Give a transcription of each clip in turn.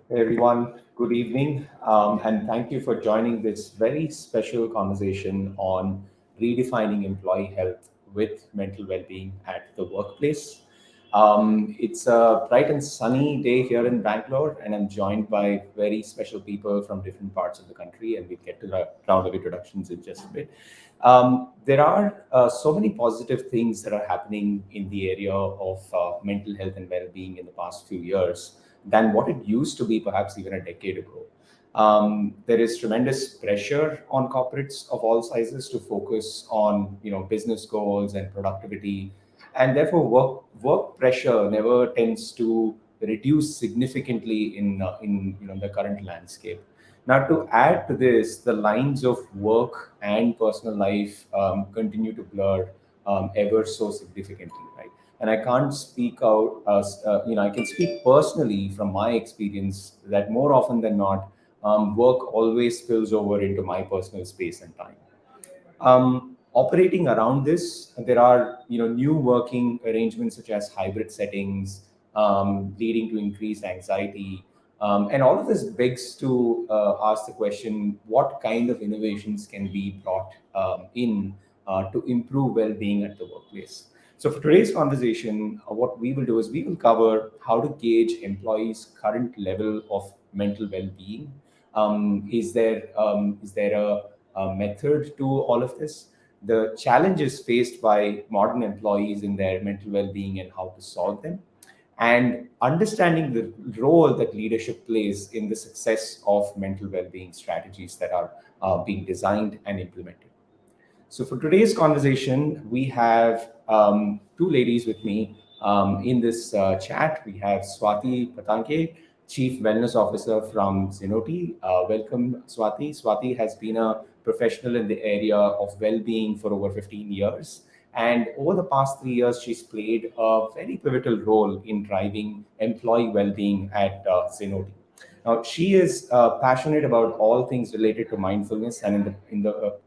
Hey everyone, good evening, and thank you for joining this very special conversation on redefining employee health with mental well-being at the workplace. It's a bright and sunny day here in Bangalore, and I'm joined by very special people from different parts of the country, and we'll get to the round of introductions in just a bit. There are so many positive things that are happening in the area of mental health and well-being in the past few years than what it used to be perhaps even a decade ago. There is tremendous pressure on corporates of all sizes to focus on business goals and productivity, and therefore work pressure never tends to reduce significantly in the current landscape. Now, to add to this, the lines of work and personal life continue to blur ever so significantly, right? And I can't speak out, I can speak personally from my experience that more often than not, work always spills over into my personal space and time. Operating around this, there are new working arrangements such as hybrid settings, leading to increased anxiety, and all of this begs to ask the question: what kind of innovations can be brought in to improve well-being at the workplace? So, for today's conversation, what we will do is we will cover how to gauge employees' current level of mental well-being. Is there a method to all of this? The challenges faced by modern employees in their mental well-being and how to solve them, and understanding the role that leadership plays in the success of mental well-being strategies that are being designed and implemented. So, for today's conversation, we have two ladies with me in this chat. We have Swati Patanke, Chief Wellness Officer from Zenoti. Welcome, Swati. Swati has been a professional in the area of well being for over 15 years. And over the past 3 years, she's played a very pivotal role in driving employee well being at Zenoti. Now, she is passionate about all things related to mindfulness and in the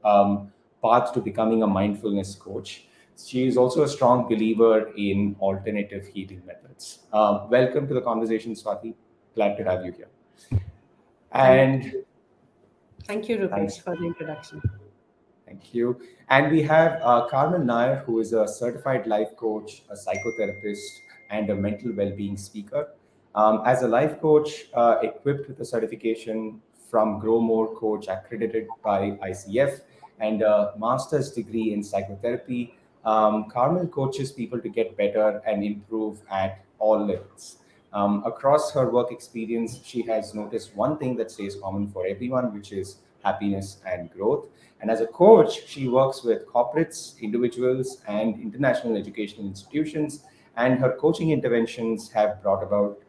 path to becoming a mindfulness coach. She is also a strong believer in alternative healing methods. Welcome to the conversation, Swati. Glad to have you here. Thank And thank you, Rupesh, thanks. for the introduction. Thank you. And we have Carmen Nair, who is a certified life coach, a psychotherapist, and a mental well-being speaker. As a life coach, equipped with a certification from Grow More Coach, accredited by ICF, and a master's degree in psychotherapy, Carmen coaches people to get better and improve at all levels. Across her work experience, she has noticed one thing that stays common for everyone, which is happiness and growth. And as a coach, she works with corporates, individuals, and international educational institutions. And her coaching interventions have brought about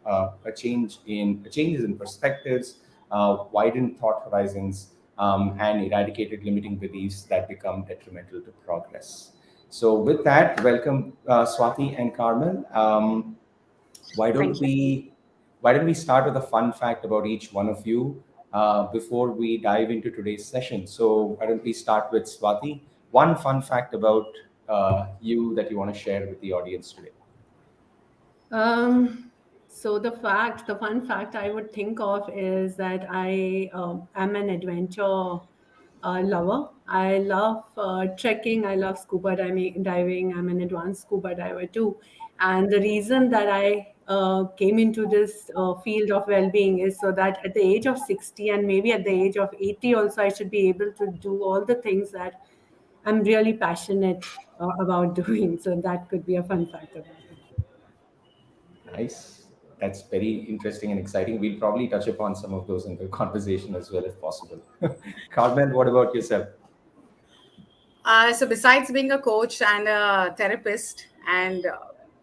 changes in perspectives, widened thought horizons, and eradicated limiting beliefs that become detrimental to progress. So, with that, welcome Swati and Carmen. Why don't Thank you. we why don't we start with a fun fact about each one of you before we dive into today's session? So why don't we start with Swati? One fun fact about you that you want to share with the audience today. Um, the fun fact I would think of is that I am an adventure lover. I love trekking. I love scuba diving. I'm an advanced scuba diver too. And the reason that I came into this field of well-being is so that at the age of 60 and maybe at the age of 80 also, I should be able to do all the things that I'm really passionate about doing. So that could be a fun fact about it. Nice. That's very interesting and exciting. We'll probably touch upon some of those in the conversation as well if possible. Carmen, what about yourself? So besides being a coach and a therapist and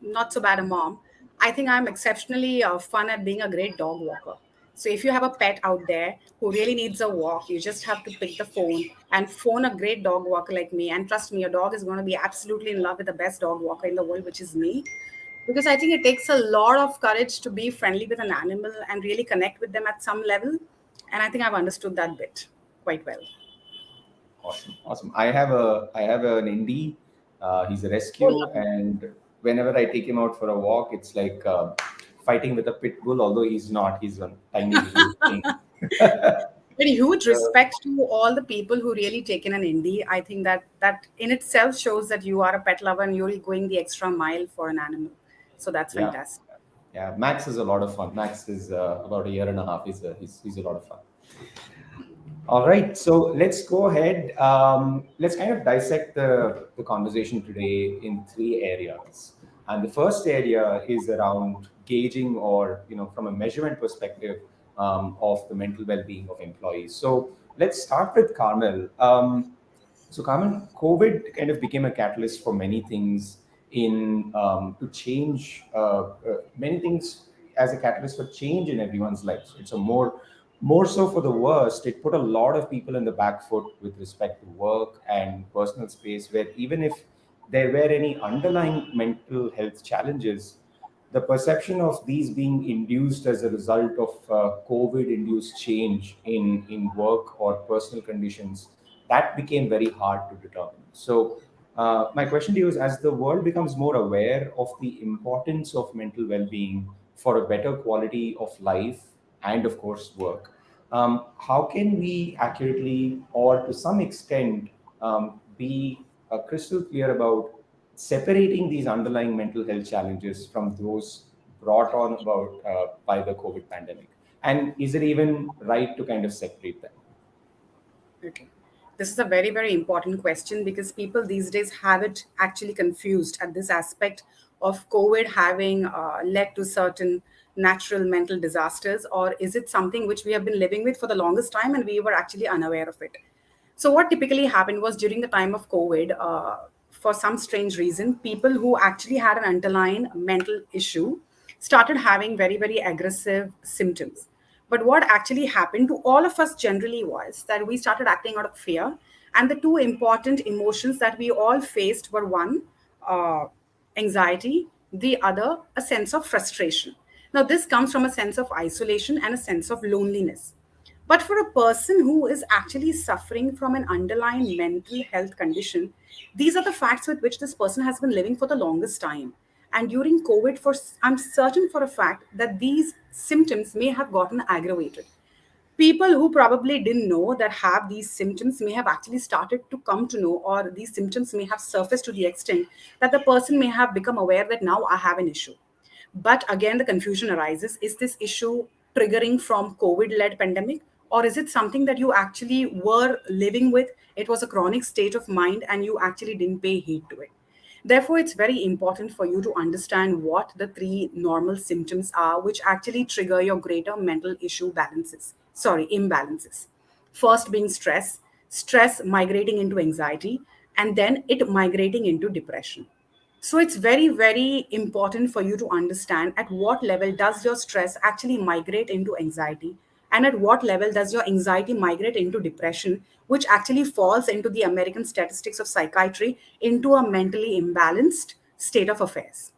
not so bad a mom, I think I'm exceptionally fun at being a great dog walker. So if you have a pet out there who really needs a walk, you just have to pick the phone and phone a great dog walker like me. And trust me, your dog is going to be absolutely in love with the best dog walker in the world, which is me. Because I think it takes a lot of courage to be friendly with an animal and really connect with them at some level. And I think I've understood that bit quite well. Awesome, awesome. I have an indie. He's a rescue, and whenever I take him out for a walk, it's like fighting with a pit bull, although he's not. He's a tiny little thing. Very huge So, respect to all the people who really taken an indie. I think that in itself shows that you are a pet lover and you're going the extra mile for an animal. So that's yeah, fantastic. yeah. Max is a lot of fun. Max is about a year and a half. He's a lot of fun. All right, so let's go ahead. Let's kind of dissect the conversation today in three areas. And the first area is around gauging or, from a measurement perspective of the mental well-being of employees. So let's start with Carmel. So, Carmen, COVID kind of became a catalyst for many things in to change many things as a catalyst for change in everyone's lives. It's a more so for the worst. It put a lot of people in the back foot with respect to work and personal space, where even if there were any underlying mental health challenges, the perception of these being induced as a result of COVID induced change in work or personal conditions, that became very hard to determine. So, my question to you is, as the world becomes more aware of the importance of mental well being for a better quality of life and, of course, work, how can we accurately or to some extent be crystal clear about separating these underlying mental health challenges from those brought on about by the COVID pandemic? And is it even right to kind of separate them? Okay. This is a very, very important question because people these days have it actually confused at this aspect of COVID having led to certain natural mental disasters, or is it something which we have been living with for the longest time and we were actually unaware of it? So, what typically happened was during the time of COVID, for some strange reason, people who actually had an underlying mental issue started having very, very aggressive symptoms. But what actually happened to all of us generally was that we started acting out of fear. And the two important emotions that we all faced were one, uh, anxiety, the other, a sense of frustration. Now, this comes from a sense of isolation and a sense of loneliness. But for a person who is actually suffering from an underlying mental health condition, these are the facts with which this person has been living for the longest time. And during COVID, I'm certain for a fact that these symptoms may have gotten aggravated. People who probably didn't know that have these symptoms may have actually started to come to know, or these symptoms may have surfaced to the extent that the person may have become aware that now I have an issue. But again, the confusion arises, is this issue triggering from COVID led pandemic, or is it something that you actually were living with? It was a chronic state of mind and you actually didn't pay heed to it. Therefore, it's very important for you to understand what the three normal symptoms are, which actually trigger your greater mental issue imbalances. First being stress, stress migrating into anxiety, and then it migrating into depression. So it's very, very important for you to understand at what level does your stress actually migrate into anxiety, and at what level does your anxiety migrate into depression, which actually falls into the American statistics of psychiatry into a mentally imbalanced state of affairs.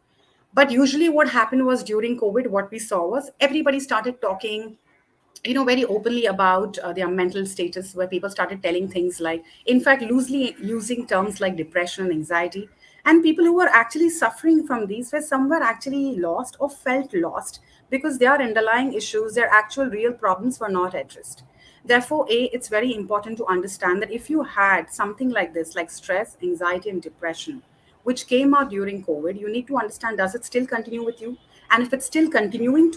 But usually what happened was during COVID, what we saw was everybody started talking, very openly about their mental status, where people started telling things like, in fact, loosely using terms like depression and anxiety. And people who were actually suffering from these were somewhere actually lost or felt lost because their underlying issues, their actual real problems were not addressed. Therefore, it's very important to understand that if you had something like this, like stress, anxiety, and depression, which came out during COVID, you need to understand, does it still continue with you? And if it's still continuing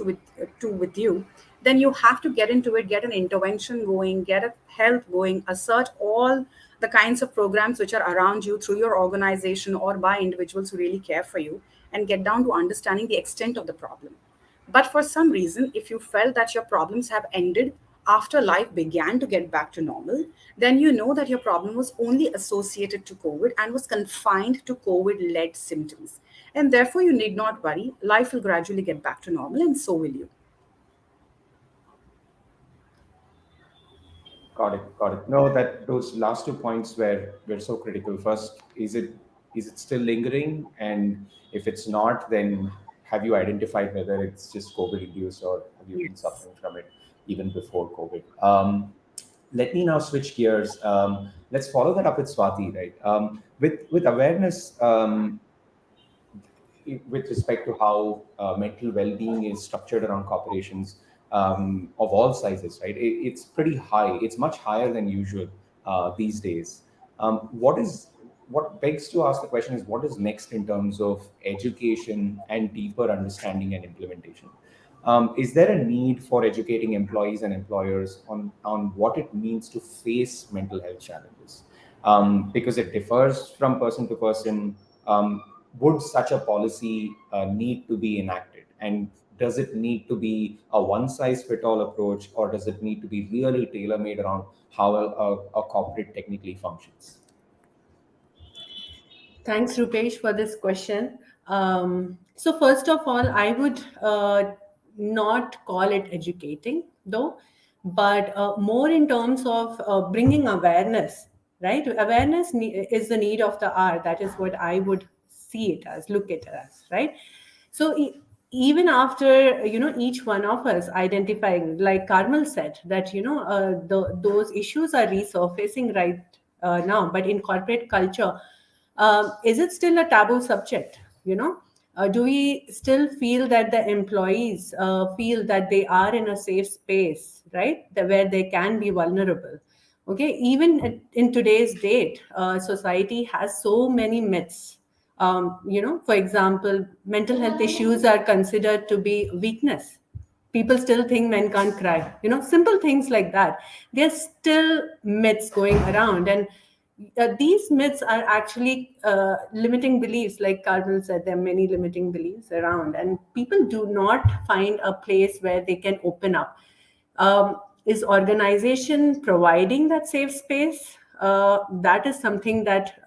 with you, then you have to get into it, get an intervention going, get a health going, assert all the kinds of programs which are around you through your organization or by individuals who really care for you, and get down to understanding the extent of the problem. But for some reason, if you felt that your problems have ended after life began to get back to normal, then you know that your problem was only associated to COVID and was confined to COVID led symptoms. And therefore, you need not worry. Life will gradually get back to normal, and so will you. Got it. Got it. No, that those last 2 points were so critical. First, is it still lingering? And if it's not, then have you identified whether it's just COVID induced or have you been Yes. suffering from it even before COVID? Let me now switch gears. Let's follow that up with Swati, right? With awareness, with respect to how mental well-being is structured around corporations of all sizes, right? It's pretty high. It's much higher than usual these days. What begs to ask the question is, what is next in terms of education and deeper understanding and implementation? Is there a need for educating employees and employers on what it means to face mental health challenges? Because it differs from person to person. Would such a policy need to be enacted? And does it need to be a one size fit all approach, or does it need to be really tailor made around how a corporate technically functions? Thanks, Rupesh, for this question. So, first of all, I would not call it educating, though, but more in terms of bringing awareness, right? Is the need of the hour. That is what I would see it as, look at it as, right? So, even after each one of us identifying, like Carmel said, that those issues are resurfacing right now, but in corporate culture, is it still a taboo subject? Do we still feel that the employees feel that they are in a safe space, right? Where they can be vulnerable. Okay, even in today's date, society has so many myths. For example, mental health issues are considered to be weakness. People still think men can't cry. Simple things like that. There's still myths going around, and these myths are actually limiting beliefs. Like Carmel said, there are many limiting beliefs around, and people do not find a place where they can open up. Is organization providing that safe space? That is something that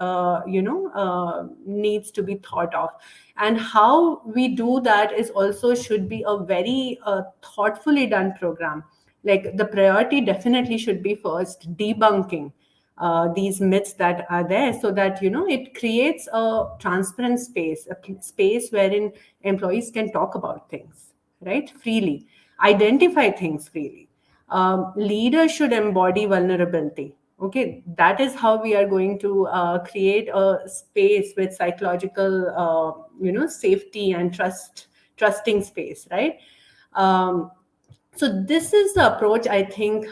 needs to be thought of, and how we do that is also should be a very thoughtfully done program. Like the priority definitely should be first debunking these myths that are there, so that it creates a transparent space, space wherein employees can talk about things, right, freely, identify things freely. Leaders should embody vulnerability. Okay, that is how we are going to create a space with psychological safety and trusting space, right? Um, so this is the approach I think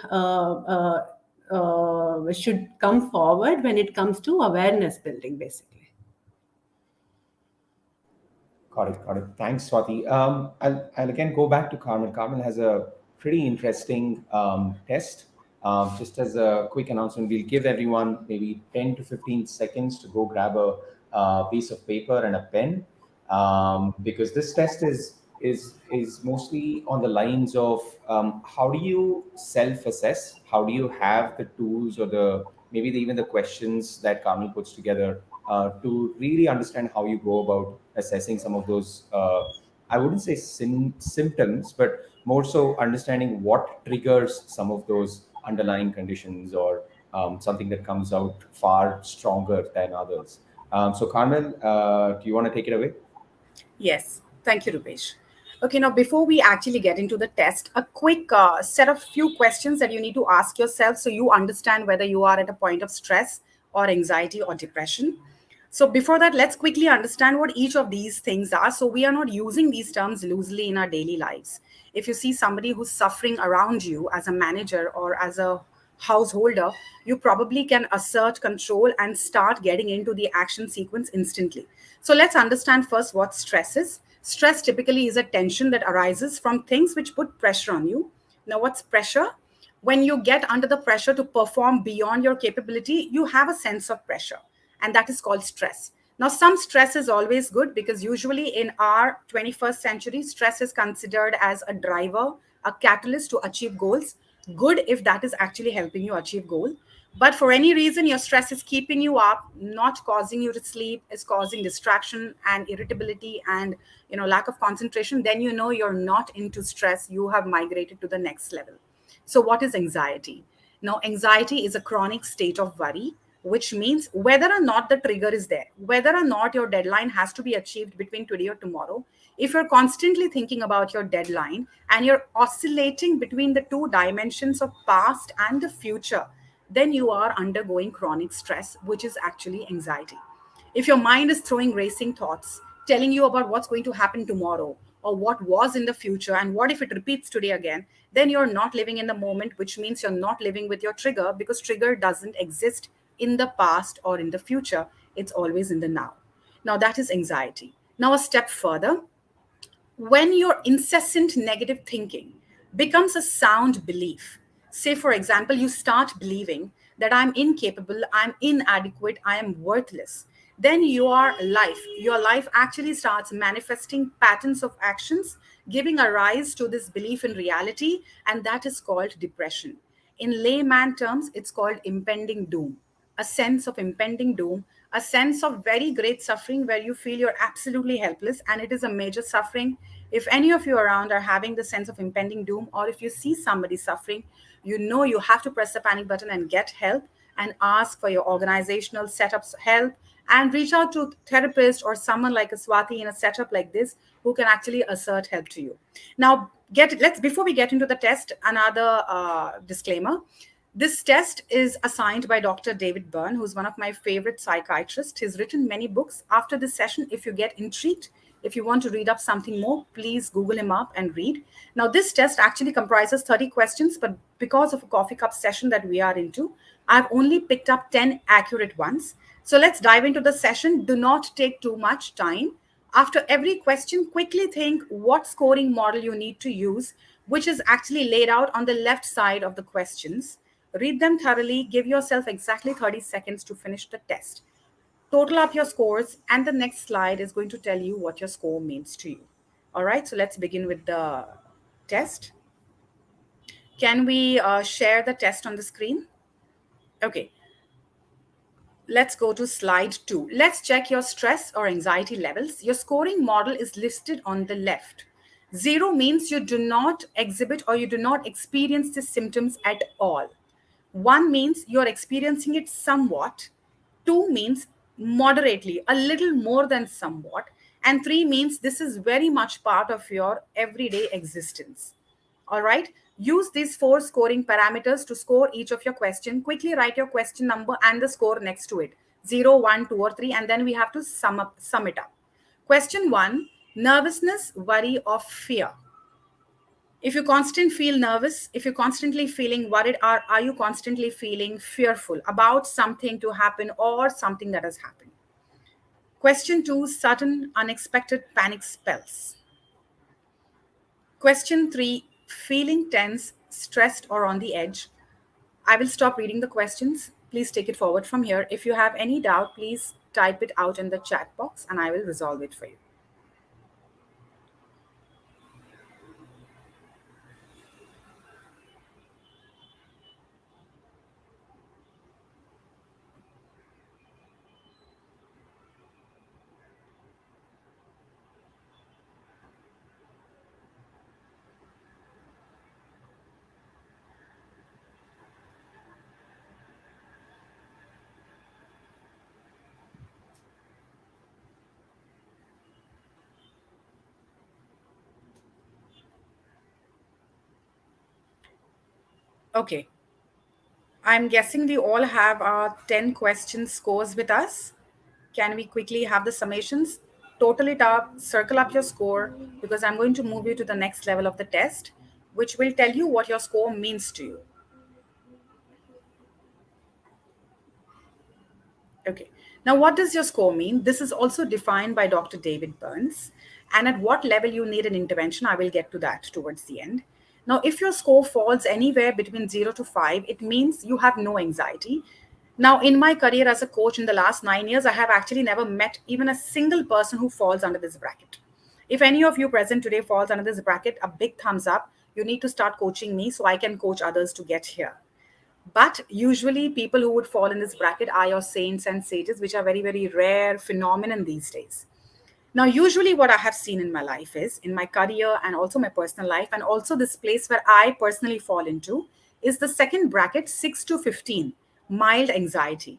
should come forward when it comes to awareness building, basically. Got it. Got it. Thanks, Swati. I'll again go back to Carmen. Carmen has a pretty interesting test. Just as a quick announcement, we'll give everyone maybe 10 to 15 seconds to go grab a piece of paper and a pen, because this test is mostly on the lines of how do you self-assess? How do you have the tools or even the questions that Carmen puts together to really understand how you go about assessing some of those, I wouldn't say symptoms, but more so understanding what triggers some of those underlying conditions, or something that comes out far stronger than others. So, Carmel, do you want to take it away? Yes, thank you, Rupesh. Okay, now before we actually get into the test, a quick set of few questions that you need to ask yourself so you understand whether you are at a point of stress or anxiety or depression. So before that, let's quickly understand what each of these things are, so we are not using these terms loosely in our daily lives. If you see somebody who's suffering around you as a manager or as a householder, you probably can assert control and start getting into the action sequence instantly. So let's understand first what stress is. Stress typically is a tension that arises from things which put pressure on you. Now, what's pressure? When you get under the pressure to perform beyond your capability, you have a sense of pressure, and that is called stress. Now, some stress is always good, because usually in our 21st century, stress is considered as a driver, a catalyst to achieve goals. Good if that is actually helping you achieve goal. But for any reason your stress is keeping you up, not causing you to sleep, is causing distraction and irritability and lack of concentration, then you're not into stress, you have migrated to the next level. So, what is anxiety? Now, anxiety is a chronic state of worry, which means whether or not the trigger is there, whether or not your deadline has to be achieved between today or tomorrow, if you're constantly thinking about your deadline and you're oscillating between the two dimensions of past and the future, then you are undergoing chronic stress, which is actually anxiety. If your mind is throwing racing thoughts, telling you about what's going to happen tomorrow or what was in the future and what if it repeats today again, then you're not living in the moment, which means you're not living with your trigger, because trigger doesn't exist in the past or in the future. It's always in the now. Now, that is anxiety. Now, a step further, when your incessant negative thinking becomes a sound belief, say, for example, you start believing that I'm incapable, I'm inadequate, I am worthless, then your life actually starts manifesting patterns of actions, giving a rise to this belief in reality, and that is called depression. In layman terms, it's called impending doom, a sense of impending doom, a sense of very great suffering where you feel you're absolutely helpless, and it is a major suffering. If any of you around are having the sense of impending doom, or if you see somebody suffering, you know you have to press the panic button and get help and ask for your organizational setups help and reach out to therapist or someone like a Swati in a setup like this who can actually assert help to you. Now, get let's before we get into the test, another disclaimer. This test is assigned by Dr. David Byrne, who's one of my favorite psychiatrists. He's written many books. After this session, if you get intrigued, if you want to read up something more, please Google him up and read. Now, this test actually comprises 30 questions, but because of a coffee cup session that we are into, I've only picked up 10 accurate ones. So let's dive into the session. Do not take too much time. After every question, quickly think what scoring model you need to use, which is actually laid out on the left side of the questions. Read them thoroughly, give yourself exactly 30 seconds to finish the test. Total up your scores, and the next slide is going to tell you what your score means to you. All right, so let's begin with the test. Can we share the test on the screen? Okay, let's go to slide 2. Let's check your stress or anxiety levels. Your scoring model is listed on the left. 0 means you do not exhibit or you do not experience the symptoms at all. 1 means you're experiencing it somewhat. 2 means moderately, a little more than somewhat. And 3 means this is very much part of your everyday existence. All right. Use these 4 scoring parameters to score each of your question. Quickly write your question number and the score next to it. 0, 1, 2, or 3. And then we have to sum it up. Question 1, nervousness, worry, or fear. If you constantly feel nervous, if you're constantly feeling worried, are you constantly feeling fearful about something to happen or something that has happened? Question 2, sudden unexpected panic spells. Question 3, feeling tense, stressed, or on the edge. I will stop reading the questions. Please take it forward from here. If you have any doubt, please type it out in the chat box and I will resolve it for you. Okay. I'm guessing we all have our 10 question scores with us. Can we quickly have the summations? Total it up, circle up your score, because I'm going to move you to the next level of the test, which will tell you what your score means to you. Okay. Now, what does your score mean? This is also defined by Dr. David Burns. And at what level you need an intervention, I will get to that towards the end. Now, if your score falls anywhere between 0 to 5, it means you have no anxiety. Now, in my career as a coach in the last 9 years, I have actually never met even a single person who falls under this bracket. If any of you present today falls under this bracket, a big thumbs up. You need to start coaching me so I can coach others to get here. But usually, people who would fall in this bracket are your saints and sages, which are very, very rare phenomenon these days. Now, usually, what I have seen in my life is in my career and also my personal life, and also this place where I personally fall into, is the second bracket, 6 to 15, mild anxiety.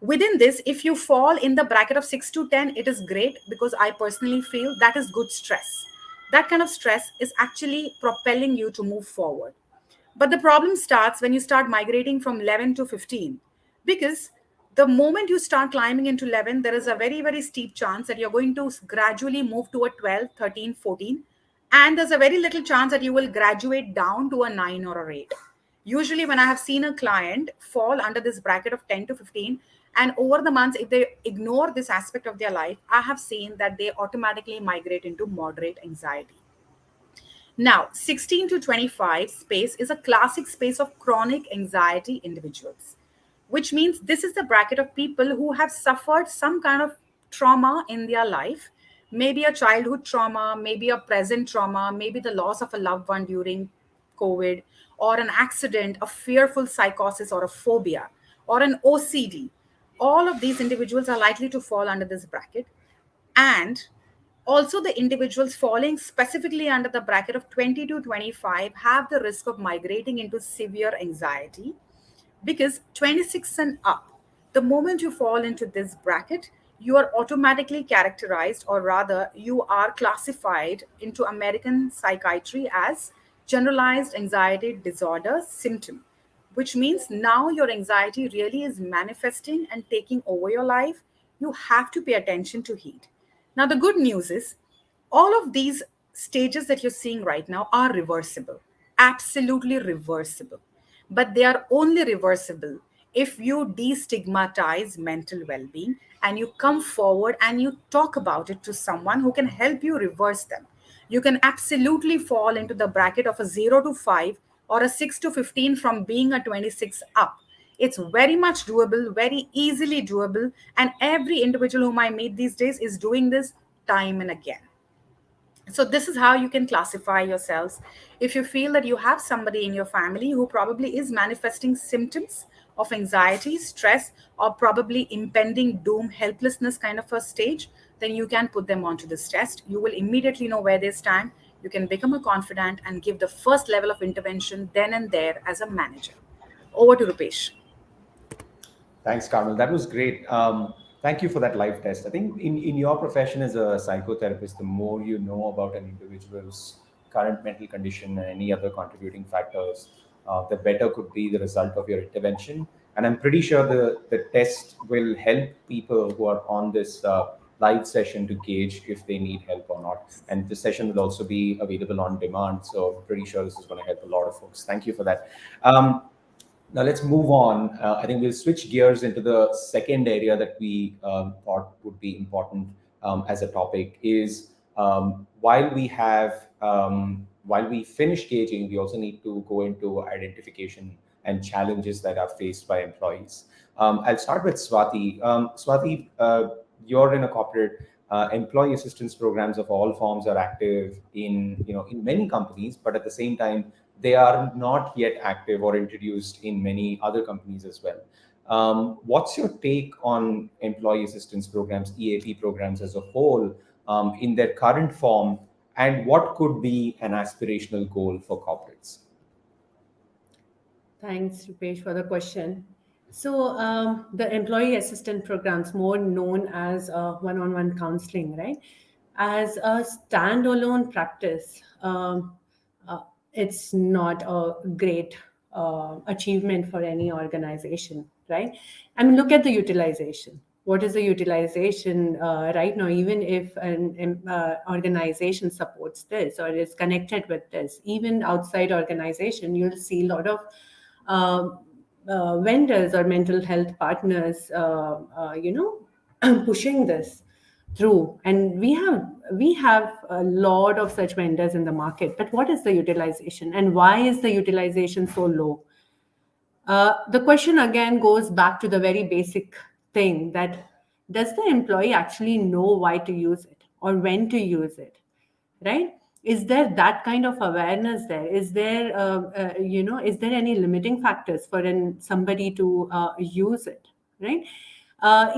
Within this, if you fall in the bracket of 6 to 10, it is great because I personally feel that is good stress. That kind of stress is actually propelling you to move forward. But the problem starts when you start migrating from 11 to 15, because The moment you start climbing into 11, there is a very, very steep chance that you're going to gradually move to a 12, 13, 14. And there's a very little chance that you will graduate down to a 9 or a 8. Usually, when I have seen a client fall under this bracket of 10 to 15, and over the months, if they ignore this aspect of their life, I have seen that they automatically migrate into moderate anxiety. Now, 16 to 25 space is a classic space of chronic anxiety individuals, which means this is the bracket of people who have suffered some kind of trauma in their life, maybe a childhood trauma, maybe a present trauma, maybe the loss of a loved one during COVID, or an accident, a fearful psychosis, or a phobia, or an OCD. All of these individuals are likely to fall under this bracket. And also, the individuals falling specifically under the bracket of 20 to 25 have the risk of migrating into severe anxiety, because 26 and up, the moment you fall into this bracket, you are automatically characterized, or rather, you are classified into American psychiatry as generalized anxiety disorder symptom, which means now your anxiety really is manifesting and taking over your life. You have to pay attention to heat. Now, the good news is all of these stages that you're seeing right now are reversible, absolutely reversible. But they are only reversible if you destigmatize mental well being and you come forward and you talk about it to someone who can help you reverse them. You can absolutely fall into the bracket of a 0 to 5 or a 6 to 15 from being a 26 up. It's very much doable, very easily doable. And every individual whom I meet these days is doing this time and again. So this is how you can classify yourselves. If you feel that you have somebody in your family who probably is manifesting symptoms of anxiety, stress, or probably impending doom, helplessness kind of a stage, then you can put them onto this test. You will immediately know where they stand. You can become a confidant and give the first level of intervention then and there as a manager. Over to Rupesh. Thanks, Carmel. That was great. Thank you for that live test. I think in your profession as a psychotherapist, the more you know about an individual's current mental condition and any other contributing factors, the better could be the result of your intervention. And I'm pretty sure the test will help people who are on this live session to gauge if they need help or not. And the session will also be available on demand. So I'm pretty sure this is going to help a lot of folks. Thank you for that. Now let's move on. I think we'll switch gears into the second area that we thought would be important as a topic is while we finish gauging, we also need to go into identification and challenges that are faced by employees. I'll start with Swati. Swati, you're in a corporate. Employee assistance programs of all forms are active in many companies, but at the same time they are not yet active or introduced in many other companies as well. What's your take on employee assistance programs, EAP programs as a whole, in their current form, and what could be an aspirational goal for corporates? Thanks, Rupesh, for the question. So, the employee assistant programs, more known as one-on-one counseling, right? As a standalone practice, uh, it's not a great achievement for any organization, right? I mean, look at the utilization. What is the utilization right now? Even if an organization supports this or is connected with this, even outside organization, you'll see a lot of uh, vendors or mental health partners, pushing this through. And we have a lot of such vendors in the market. But what is the utilization, and why is the utilization so low? The question again goes back to the very basic thing that does the employee actually know why to use it or when to use it, right? Is there that kind of awareness there? Is there, is there any limiting factors for somebody to use it, right?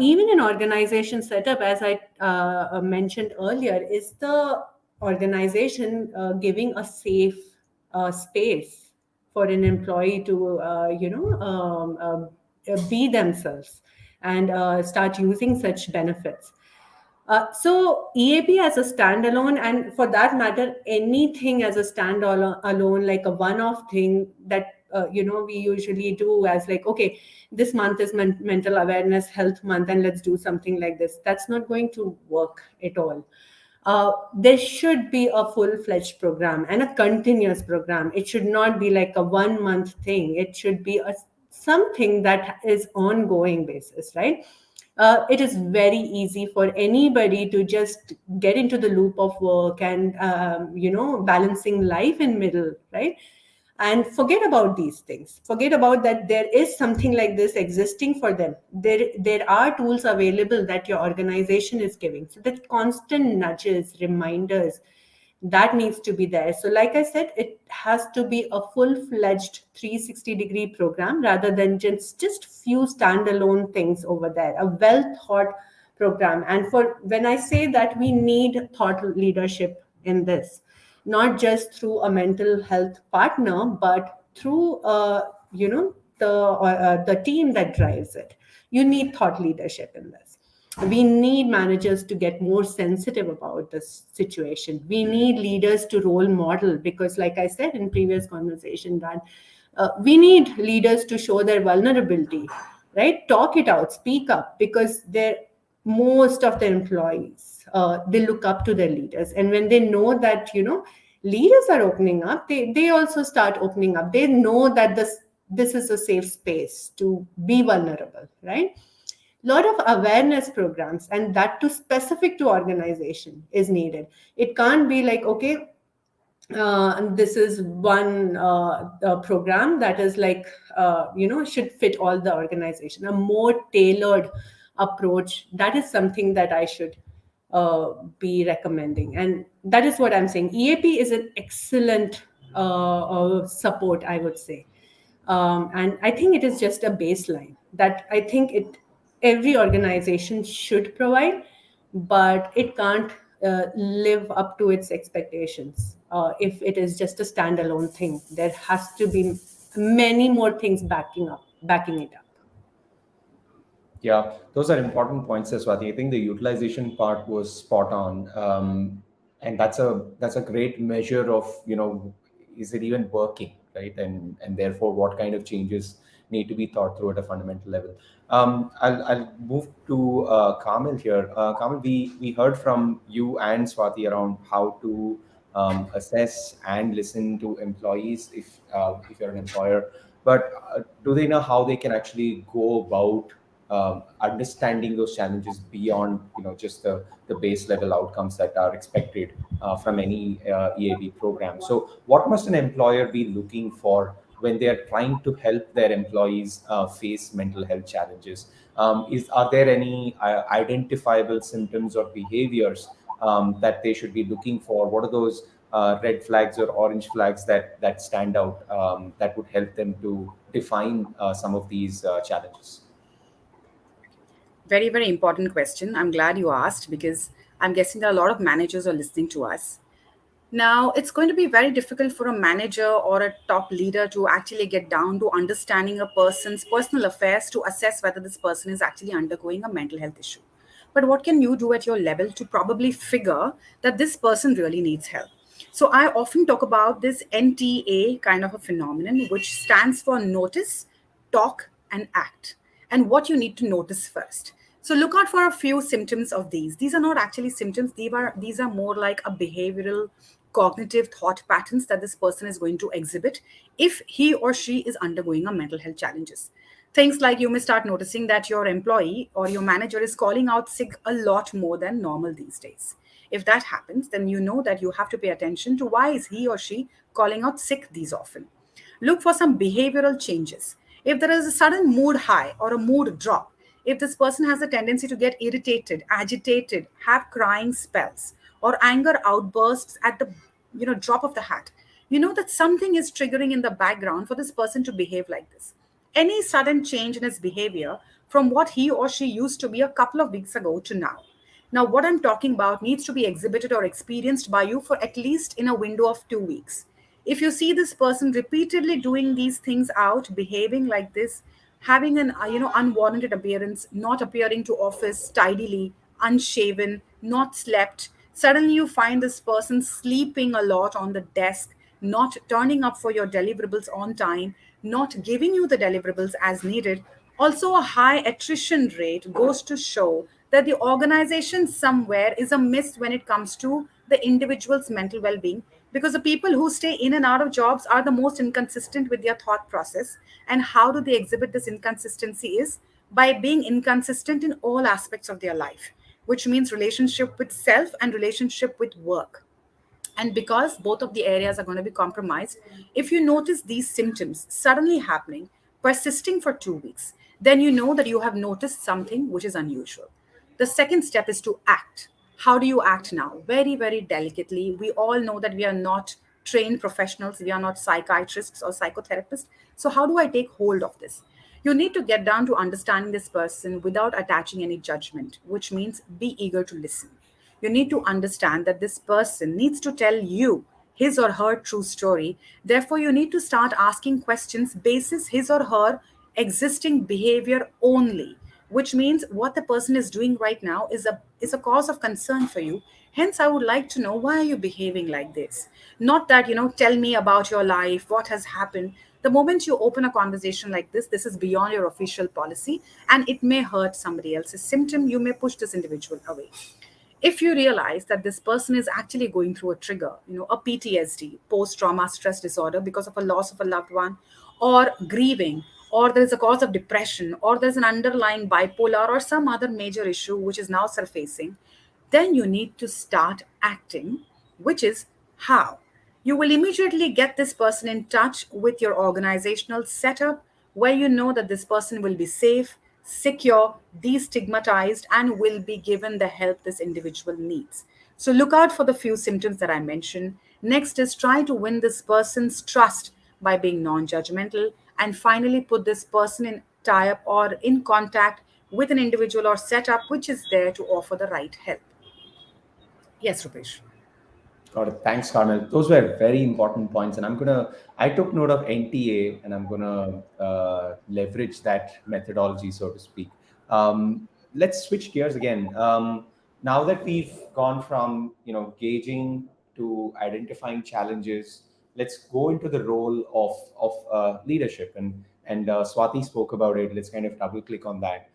Even in organization setup, as I mentioned earlier, is the organization giving a safe space for an employee to be themselves and start using such benefits. So EAP as a standalone, and for that matter, anything as a standalone, like a one-off thing that we usually do as like, okay, this month is mental awareness health month and let's do something like this. That's not going to work at all. There should be a full-fledged program and a continuous program. It should not be like a 1 month thing. It should be a something that is ongoing basis, right? It is very easy for anybody to just get into the loop of work and balancing life in middle, right? And forget about these things, forget about that there is something like this existing for them. There are tools available that your organization is giving, so that constant nudges, reminders, that needs to be there. So like I said, it has to be a full-fledged 360-degree program rather than just few standalone things over there, a well thought program. And for when I say that, we need thought leadership in this, not just through a mental health partner, but through the team that drives it. You need thought leadership in this. We need managers to get more sensitive about this situation. We need leaders to role model, because like I said in previous conversation, that we need leaders to show their vulnerability, right? Talk it out, speak up, because they're most of the employees, they look up to their leaders, and when they know that leaders are opening up, they also start opening up. They know that this is a safe space to be vulnerable, right? Lot of awareness programs, and that too specific to organization, is needed. It can't be like, okay, and this is one program that is like should fit all the organization. A more tailored approach, that is something that I should be recommending, and that is what I'm saying. EAP is an excellent support, I would say. And I think it is just a baseline that I think it every organization should provide, but it can't live up to its expectations if it is just a standalone thing. There has to be many more things backing it up. Yeah, those are important points, Swati. I think the utilization part was spot on, and that's a great measure of is it even working, right? And therefore, what kind of changes need to be thought through at a fundamental level. I'll move to Kamil here. Kamil, we heard from you and Swati around how to assess and listen to employees if you're an employer, but do they know how they can actually go about understanding those challenges beyond just the base level outcomes that are expected from any EAB program? So what must an employer be looking for when they are trying to help their employees face mental health challenges? Are there any identifiable symptoms or behaviors that they should be looking for? What are those red flags or orange flags that stand out, that would help them to define some of these challenges? Very, very important question. I'm glad you asked because I'm guessing that a lot of managers are listening to us. Now, it's going to be very difficult for a manager or a top leader to actually get down to understanding a person's personal affairs to assess whether this person is actually undergoing a mental health issue. But what can you do at your level to probably figure that this person really needs help? So, I often talk about this NTA kind of a phenomenon, which stands for notice, talk, and act, and what you need to notice first. So look out for a few symptoms of these. These are not actually symptoms. These are more like a behavioral cognitive thought patterns that this person is going to exhibit if he or she is undergoing a mental health challenges. Things like you may start noticing that your employee or your manager is calling out sick a lot more than normal these days. If that happens, then you know that you have to pay attention to why is he or she calling out sick these often. Look for some behavioral changes. If there is a sudden mood high or a mood drop, if this person has a tendency to get irritated, agitated, have crying spells, or anger outbursts at the drop of the hat, you know that something is triggering in the background for this person to behave like this. Any sudden change in his behavior from what he or she used to be a couple of weeks ago to now. Now, what I'm talking about needs to be exhibited or experienced by you for at least in a window of 2 weeks. If you see this person repeatedly doing these things out, behaving like this, having an unwarranted appearance, not appearing to office tidily, unshaven, not slept, suddenly you find this person sleeping a lot on the desk, not turning up for your deliverables on time, not giving you the deliverables as needed, also a high attrition rate goes to show that the organization somewhere is a miss when it comes to the individual's mental well being, because the people who stay in and out of jobs are the most inconsistent with their thought process. And how do they exhibit this inconsistency is by being inconsistent in all aspects of their life, which means relationship with self and relationship with work. And because both of the areas are going to be compromised, if you notice these symptoms suddenly happening, persisting for 2 weeks, then you know that you have noticed something which is unusual. The second step is to act. How do you act now? Very, very delicately. We all know that we are not trained professionals, we are not psychiatrists or psychotherapists. So, how do I take hold of this? You need to get down to understanding this person without attaching any judgment, which means be eager to listen. You need to understand that this person needs to tell you his or her true story. Therefore, you need to start asking questions basis his or her existing behavior only, which means what the person is doing right now is a cause of concern for you. Hence, I would like to know, why are you behaving like this? Not that, tell me about your life, what has happened. The moment you open a conversation like this is beyond your official policy, and it may hurt somebody else's symptom. You may push this individual away. If you realize that this person is actually going through a trigger, a PTSD, post trauma stress disorder, because of a loss of a loved one, or grieving, or there is a cause of depression, or there's an underlying bipolar or some other major issue which is now surfacing, then you need to start acting, which is how. You will immediately get this person in touch with your organizational setup, where you know that this person will be safe, secure, destigmatized, and will be given the help this individual needs. So look out for the few symptoms that I mentioned. Next is try to win this person's trust by being non judgmental. And finally, put this person in tie up or in contact with an individual or setup which is there to offer the right help. Yes, Rupesh. Got it. Thanks, Carmel. Those were very important points, and I took note of NTA, and I'm gonna leverage that methodology, so to speak. Let's switch gears again. Now that we've gone from gauging to identifying challenges, let's go into the role of leadership, and Swati spoke about it. Let's kind of double click on that.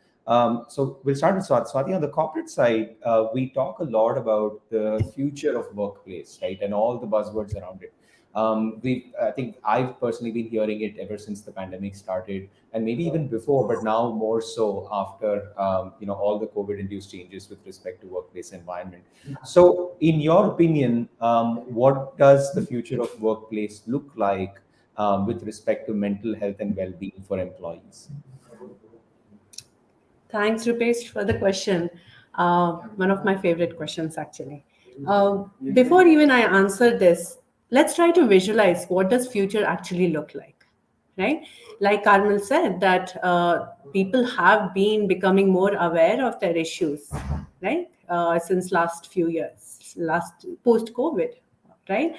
So we'll start with Swati. Swati, on the corporate side, we talk a lot about the future of workplace, right, and all the buzzwords around it. I think I've personally been hearing it ever since the pandemic started, and maybe even before, but now more so after all the COVID-induced changes with respect to workplace environment. So, in your opinion, what does the future of workplace look like with respect to mental health and well-being for employees? Thanks, Rupesh, for the question. One of my favorite questions, actually. Before even I answer this, let's try to visualize what does future actually look like, right? Like Carmel said, that people have been becoming more aware of their issues, right? Since last few years, last post COVID, right?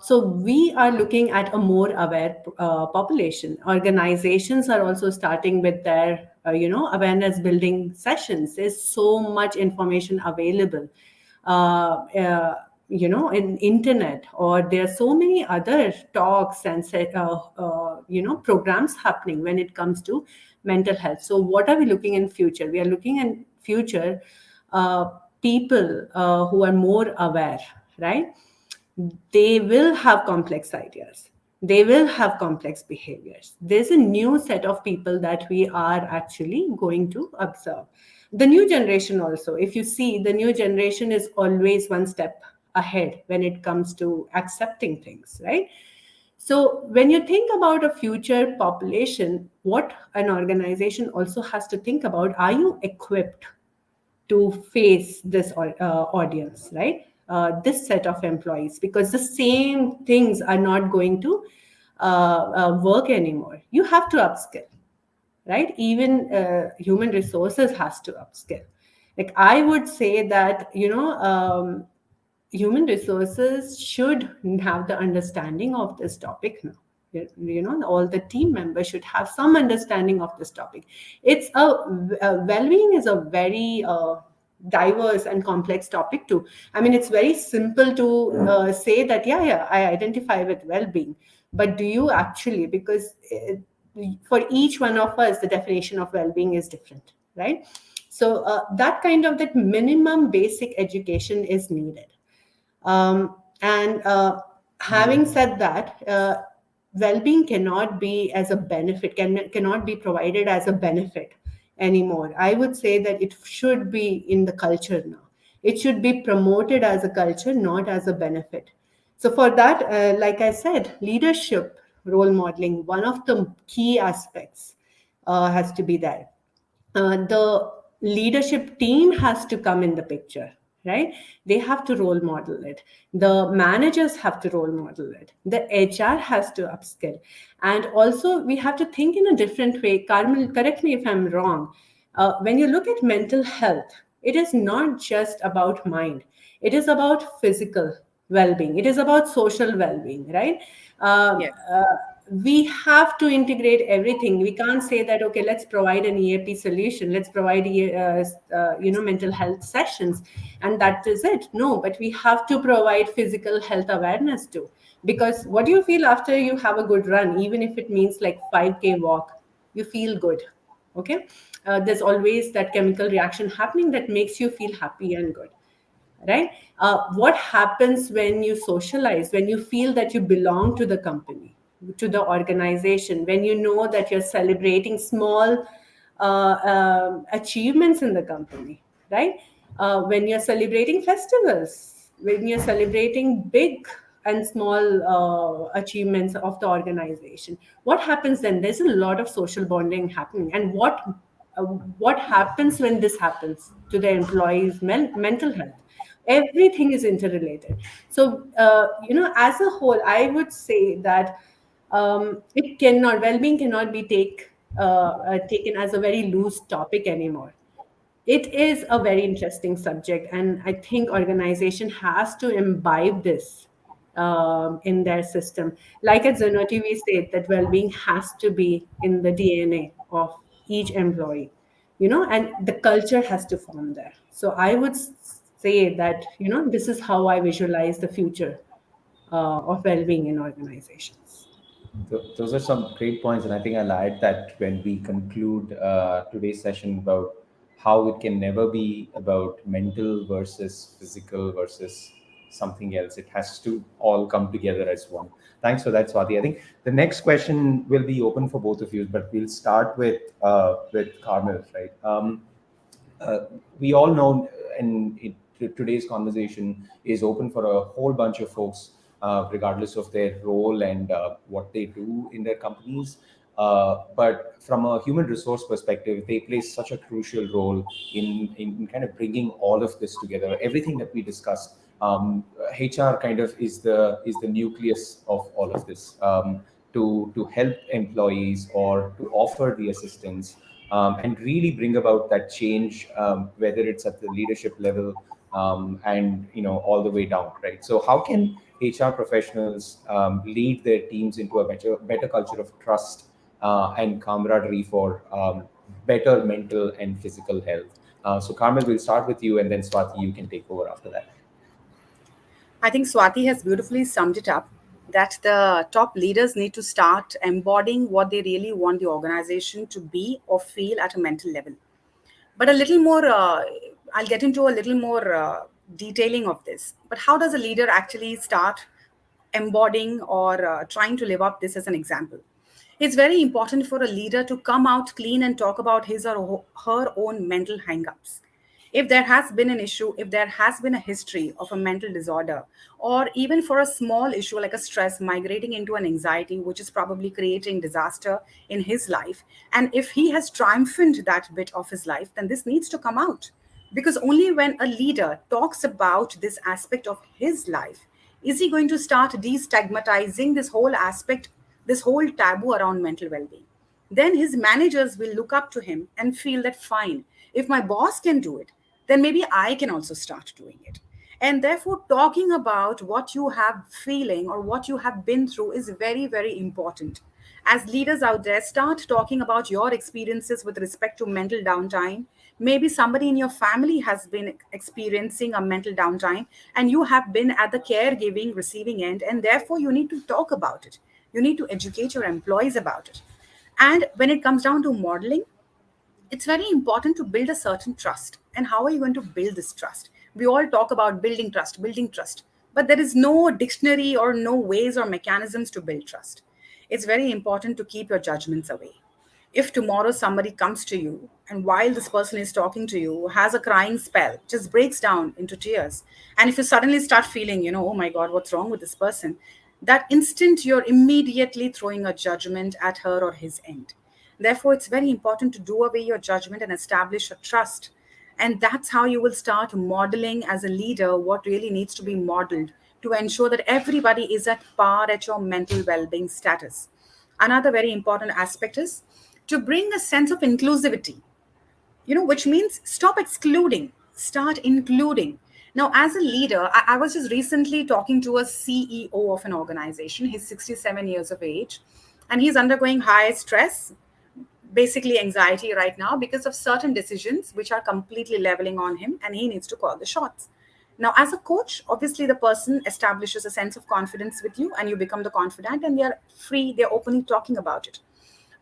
So we are looking at a more aware population. Organizations are also starting with their awareness building sessions. There's so much information available in internet, or there are so many other talks and programs happening when it comes to mental health. So what are we looking in future? We are looking in future uh, people who are more aware, right? They will have complex ideas, they will have complex behaviors. There's a new set of people that we are actually going to observe. The new generation also, if you see, the new generation is always one step ahead when it comes to accepting things, right? So when you think about a future population, what an organization also has to think about, are you equipped to face this audience, right? This set of employees, because the same things are not going to work anymore. You have to upskill, right? Even human resources has to upskill. Like I would say that human resources should have the understanding of this topic now. All the team members should have some understanding of this topic. It's well-being is a very diverse and complex topic too. I mean, it's very simple to say that, yeah, I identify with well-being, but do you actually? Because for each one of us, the definition of well-being is different, right? So that kind of that minimum basic education is needed. And having said that, well-being cannot be as a benefit, cannot be provided as a benefit anymore. I would say that it should be in the culture now. It should be promoted as a culture, not as a benefit. So for that, like I said, leadership, role modeling, one of the key aspects has to be there. The leadership team has to come in the picture, right? They have to role model it. The managers have to role model it. The HR has to upskill. And also, we have to think in a different way. Carmel, correct me if I'm wrong. When you look at mental health, it is not just about mind, it is about physical well-being, it is about social well-being, right? um, Yes. uh, we have to integrate everything. We can't say that, okay, let's provide an EAP solution, let's provide mental health sessions, and that is it. No, but we have to provide physical health awareness too. Because what do you feel after you have a good run, even if it means like 5K walk? You feel good. Okay. There's always that chemical reaction happening that makes you feel happy and good, right? What happens when you socialize, when you feel that you belong to the company, to the organization, when you know that you're celebrating small achievements in the company, right? When you're celebrating festivals, when you're celebrating big and small achievements of the organization, what happens then? There's a lot of social bonding happening. And what happens when this happens to the employees' mental health? Everything is interrelated. So as a whole, I would say that it cannot well-being cannot be taken as a very loose topic anymore. It is a very interesting subject, and I think organization has to imbibe this in their system. Like at Zenoti, we say that well-being has to be in the DNA of each employee, and the culture has to form there. So I would say that, this is how I visualize the future of well-being in organizations. Those are some great points, and I think I'll add that when we conclude today's session about how it can never be about mental versus physical versus something else. It has to all come together as one. Thanks for that, Swati. I think the next question will be open for both of you, but we'll start with Carmel, right? Uh, we all know, and today's conversation is open for a whole bunch of folks, regardless of their role and what they do in their companies. But from a human resource perspective, they play such a crucial role in kind of bringing all of this together. Everything that we discussed, HR kind of is the nucleus of all of this. To help employees or to offer the assistance, and really bring about that change, whether it's at the leadership level, and all the way down, right? So how can HR professionals lead their teams into a better culture of trust and camaraderie for better mental and physical health? So Carmel, we'll start with you, and then Swati, you can take over after that. I think Swati has beautifully summed it up that the top leaders need to start embodying what they really want the organization to be or feel at a mental level. But a little more, I'll get into a little more detailing of this. But how does a leader actually start embodying or trying to live up this as an example? It's very important for a leader to come out clean and talk about his or her own mental hangups. If there has been an issue, if there has been a history of a mental disorder, or even for a small issue like a stress migrating into an anxiety, which is probably creating disaster in his life, and if he has triumphed that bit of his life, then this needs to come out. Because only when a leader talks about this aspect of his life is he going to start destigmatizing this whole aspect, this whole taboo around mental well being. Then his managers will look up to him and feel that, fine, if my boss can do it, then maybe I can also start doing it. And therefore, talking about what you have feeling or what you have been through is very, very important. As leaders out there, start talking about your experiences with respect to mental downtime. Maybe somebody in your family has been experiencing a mental downtime and you have been at the caregiving receiving end, and therefore you need to talk about it. You need to educate your employees about it. And when it comes down to modeling, it's very important to build a certain trust. And how are you going to build this trust? We all talk about building trust, but there is no dictionary or no ways or mechanisms to build trust. It's very important to keep your judgments away. If tomorrow somebody comes to you and while this person is talking to you has a crying spell, just breaks down into tears, and if you suddenly start feeling, oh my God, what's wrong with this person? That instant, you're immediately throwing a judgment at her or his end. Therefore, it's very important to do away your judgment and establish a trust. And that's how you will start modeling as a leader what really needs to be modeled to ensure that everybody is at par at your mental well being status. Another very important aspect is to bring a sense of inclusivity, which means stop excluding, start including. Now, as a leader, I was just recently talking to a CEO of an organization. He's 67 years of age and he's undergoing high stress, basically anxiety right now because of certain decisions which are completely leveling on him and he needs to call the shots. Now, as a coach, obviously the person establishes a sense of confidence with you and you become the confidant and they're free, they're openly talking about it.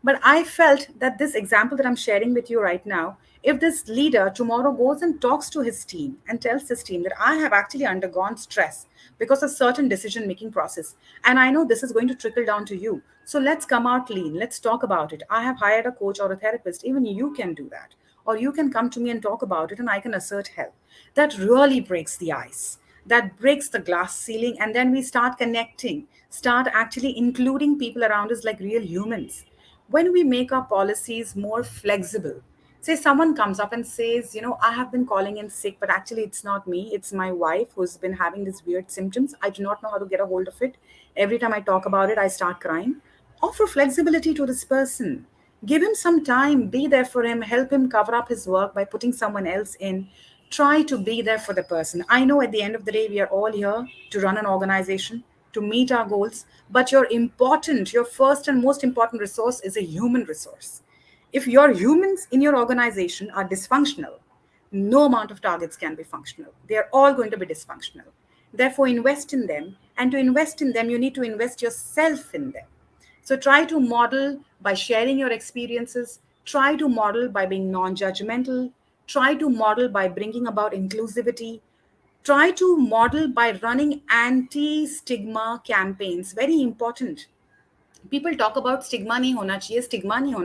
But I felt that this example that I'm sharing with you right now, if this leader tomorrow goes and talks to his team and tells his team that I have actually undergone stress because of certain decision making process, and I know this is going to trickle down to you. So let's come out clean. Let's talk about it. I have hired a coach or a therapist. Even you can do that. Or you can come to me and talk about it and I can assert help. That really breaks the ice. That breaks the glass ceiling. And then we start connecting, start actually including people around us like real humans. When we make our policies more flexible, say someone comes up and says, I have been calling in sick, but actually it's not me, it's my wife who's been having these weird symptoms. I do not know how to get a hold of it. Every time I talk about it, I start crying. Offer flexibility to this person. Give him some time, be there for him, help him cover up his work by putting someone else in. Try to be there for the person. I know at the end of the day, we are all here to run an organization, to meet our goals, but your first and most important resource is a human resource. If your humans in your organization are dysfunctional, no amount of targets can be functional. They are all going to be dysfunctional. Therefore, invest in them. And to invest in them, you need to invest yourself in them. So try to model by sharing your experiences, try to model by being non judgmental, try to model by bringing about inclusivity, try to model by running anti stigma campaigns. Very important. People talk about stigma नहीं होना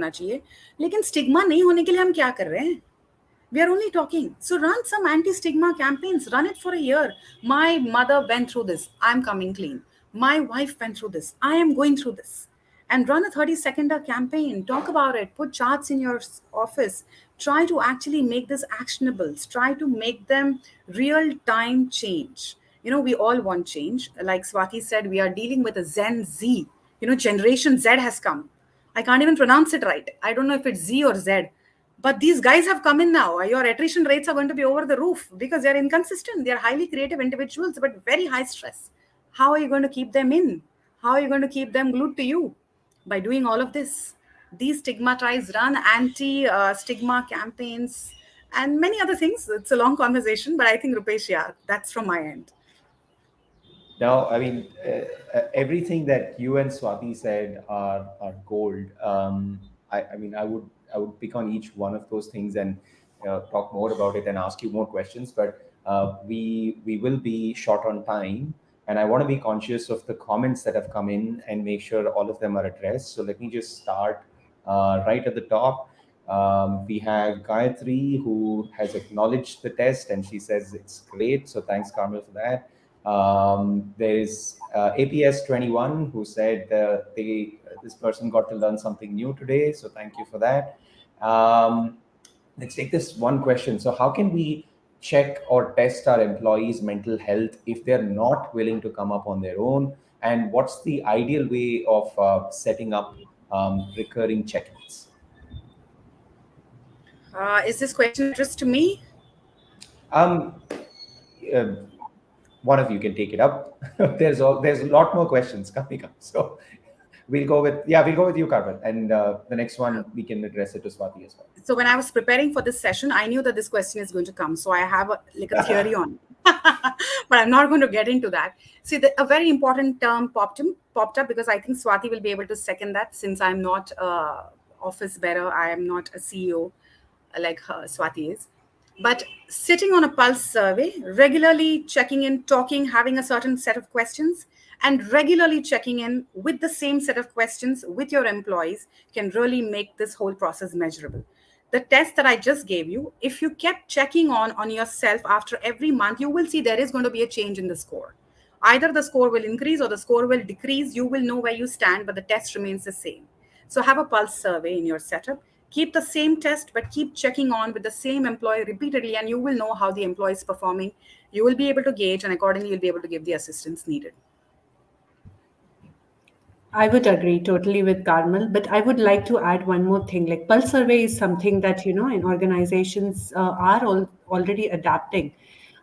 चाहिए, लेकिन stigma नहीं होने के लिए हम क्या कर रहे हैं? We are only talking. So run some anti-stigma campaigns. Run it for a year. My mother went through this. I'm coming clean. My wife went through this. I am going through this. And run a 30-second campaign. Talk about it. Put charts in your office. Try to actually make this actionable. Try to make them real-time change. We all want change. Like Swati said, we are dealing with a Gen Z. Generation Z has come. I can't even pronounce it right. I don't know if it's Z or Z. But these guys have come in now. Your attrition rates are going to be over the roof because they're inconsistent. They're highly creative individuals, but very high stress. How are you going to keep them in? How are you going to keep them glued to you? By doing all of this. Destigmatize, run anti-stigma campaigns, and many other things. It's a long conversation, but I think, Rupesh, yeah, that's from my end. Now, I mean, everything that you and Swati said are gold. I mean, I would pick on each one of those things and talk more about it and ask you more questions. But we will be short on time, and I want to be conscious of the comments that have come in and make sure all of them are addressed. So let me just start right at the top. We have Gayatri, who has acknowledged the test, and she says it's great. So thanks, Carmel, for that. There is APS 21 who said this person got to learn something new today. So thank you for that. Let's take this one question. So how can we check or test our employees' mental health if they're not willing to come up on their own? And what's the ideal way of setting up recurring check-ins? Is this question addressed to me? Um, uh, One of you can take it up. There's a lot more questions coming up, so we'll go with you, Carmen, and the next one we can address it to Swati as well. So when I was preparing for this session, I knew that this question is going to come. So I have a theory on it. but I'm not going to get into that. See, a very important term popped up because I think Swati will be able to second that, since I'm not office bearer, I am not a CEO like Swati is. But sitting on a pulse survey, regularly checking in, talking, having a certain set of questions, and regularly checking in with the same set of questions with your employees can really make this whole process measurable. The test that I just gave you, if you kept checking on yourself after every month, you will see there is going to be a change in the score. Either the score will increase or the score will decrease. You will know where you stand, but the test remains the same. So have a pulse survey in your setup. Keep the same test, but keep checking on with the same employee repeatedly, and you will know how the employee is performing. You will be able to gauge, and accordingly, you'll be able to give the assistance needed. I would agree totally with Carmel, but I would like to add one more thing. Like pulse survey is something that in organizations are already adapting.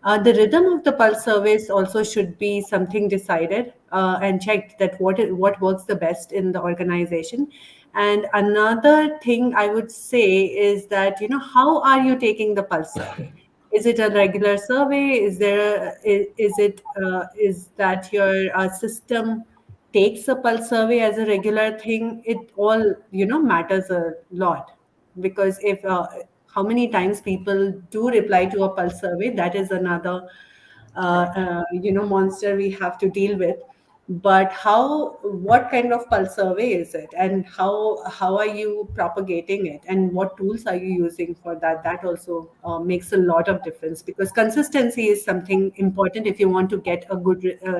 The rhythm of the pulse surveys also should be something decided and checked that what works the best in the organization. And another thing I would say is that how are you taking the pulse survey? Is it a regular survey? Is that your system takes a pulse survey as a regular thing? It all matters a lot, because if how many times people do reply to a pulse survey, that is another Correct. monster we have to deal with. But what kind of pulse survey is it, and how are you propagating it, and what tools are you using for that? That also makes a lot of difference, because consistency is something important if you want to get a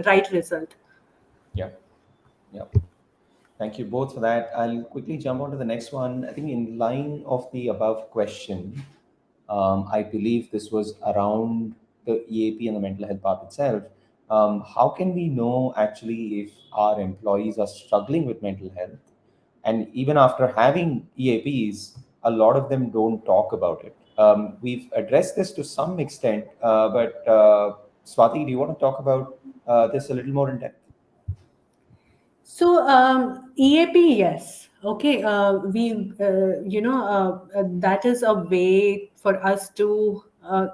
right result. Yeah. Yeah. Thank you both for that. I'll quickly jump on to the next one. I think in line of the above question, I believe this was around the EAP and the mental health part itself. How can we know actually if our employees are struggling with mental health? And even after having EAPs, a lot of them don't talk about it. We've addressed this to some extent, but Swati, do you want to talk about this a little more in depth? So EAP, yes. Okay, that is a way for us to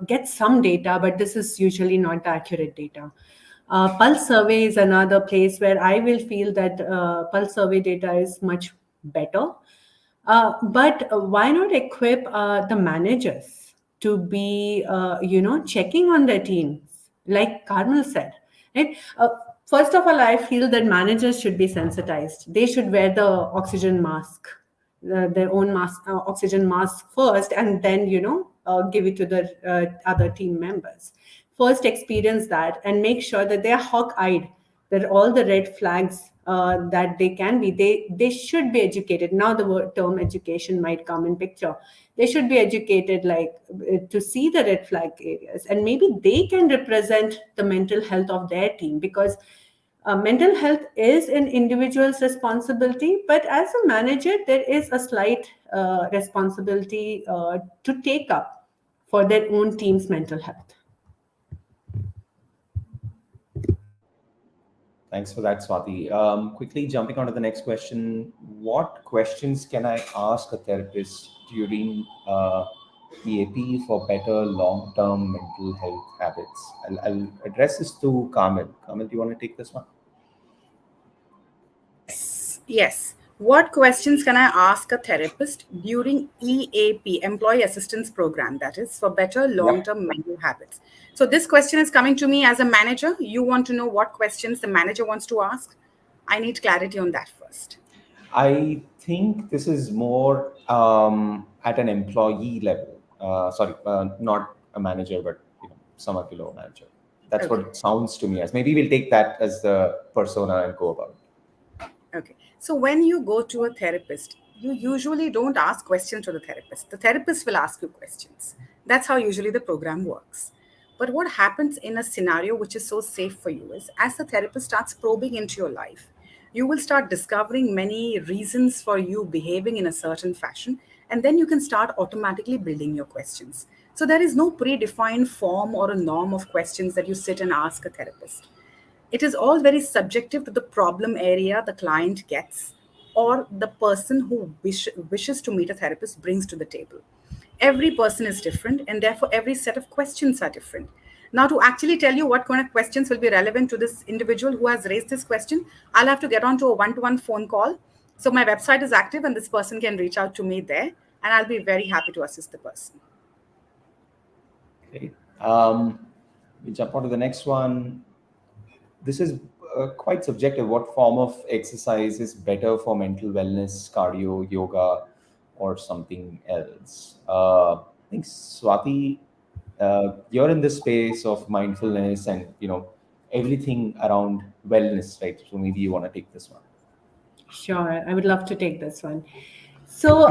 get some data, but this is usually not the accurate data. Pulse survey is another place where I will feel that pulse survey data is much better. But why not equip the managers to be, checking on their teams, like Carmel said, right? First of all, I feel that managers should be sensitized. They should wear the oxygen mask, their own mask, oxygen mask first, and then give it to the other team members. First, experience that and make sure that they are hawk-eyed, that all the red flags that they can be, they should be educated. Now the term education might come in picture. They should be educated, like to see the red flag areas, and maybe they can represent the mental health of their team, because mental health is an individual's responsibility, but as a manager there is a slight responsibility to take up for their own team's mental health. Thanks for that, Swati. Quickly jumping on to the next question. What questions can I ask a therapist during EAP for better long-term mental health habits? I'll address this to Kamil. Kamil, do you want to take this one? Yes, yes. What questions can I ask a therapist during EAP, Employee Assistance Program, that is for better long Yep. term mental habits? So, this question is coming to me as a manager. You want to know what questions the manager wants to ask? I need clarity on that first. I think this is more at an employee level. Sorry, not a manager, but somewhat below a manager. That's what Okay. it sounds to me as. Maybe we'll take that as the persona and go about it. Okay. So when you go to a therapist, you usually don't ask questions to the therapist. The therapist will ask you questions. That's how usually the program works. But what happens in a scenario which is so safe for you is as the therapist starts probing into your life, you will start discovering many reasons for you behaving in a certain fashion, and then you can start automatically building your questions. So there is no predefined form or a norm of questions that you sit and ask a therapist. It is all very subjective to the problem area the client gets or the person who wishes to meet a therapist brings to the table. Every person is different, and therefore every set of questions are different. Now, to actually tell you what kind of questions will be relevant to this individual who has raised this question, I'll have to get on to a one-to-one phone call. So my website is active and this person can reach out to me there, and I'll be very happy to assist the person. Okay. We jump on to the next one. This is quite subjective. What form of exercise is better for mental wellness, cardio, yoga, or something else? I think Swati, you're in this space of mindfulness and everything around wellness, right? So maybe you want to take this one. Sure, I would love to take this one. So,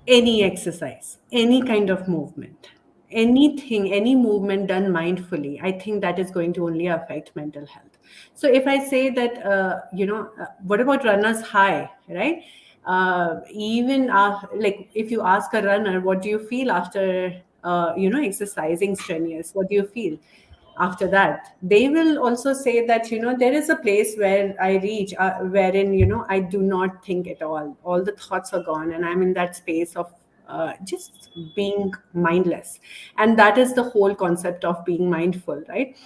any exercise, any kind of movement, anything, any movement done mindfully, I think that is going to only affect mental health. So if I say that, what about runners high, right? Even like if you ask a runner, what do you feel after, exercising strenuous? What do you feel? After that they will also say that there is a place where I reach, wherein I do not think at all the thoughts are gone, and I'm in that space of just being mindless. And that is the whole concept of being mindful, right?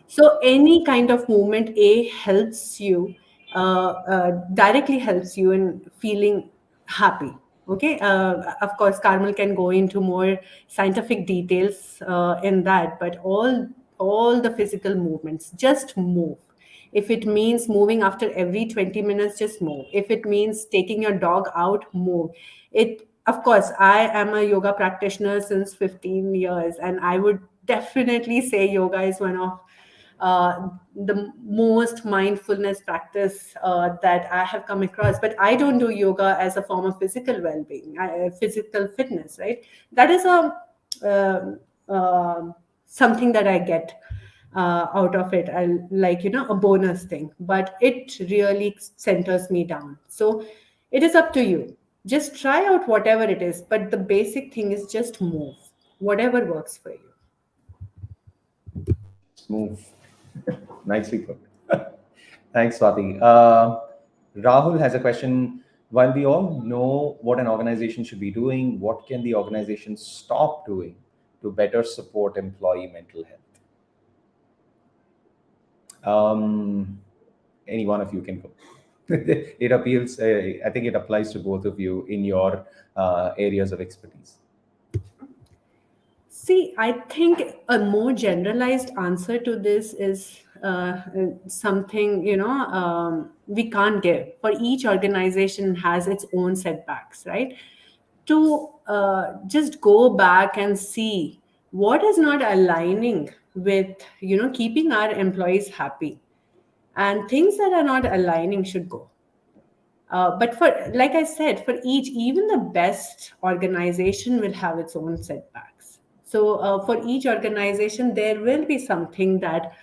So any kind of movement helps you, directly helps you in feeling happy. Okay, of course Carmel can go into more scientific details in that, but all the physical movements, just move. If it means moving after every 20 minutes, just move. If it means taking your dog out, move it. Of course, I am a yoga practitioner since 15 years, and I would definitely say yoga is one of the most mindfulness practice that I have come across. But I don't do yoga as a form of physical well-being, physical fitness, right? That is a something that I get out of it. I like a bonus thing, but it really centers me down. So it is up to you. Just try out whatever it is, but the basic thing is just move, whatever works for you. Just move. Nicely put. Thanks, Swati. Rahul has a question. While we all know what an organization should be doing, what can the organization stop doing to better support employee mental health? Any one of you can go. It appeals. I think it applies to both of you in your areas of expertise. See, I think a more generalized answer to this is something we can't give. For each organization has its own setbacks, right? To just go back and see what is not aligning with keeping our employees happy, and things that are not aligning should go. But for, like I said, for each, even the best organization will have its own setbacks. So for each organization, there will be something that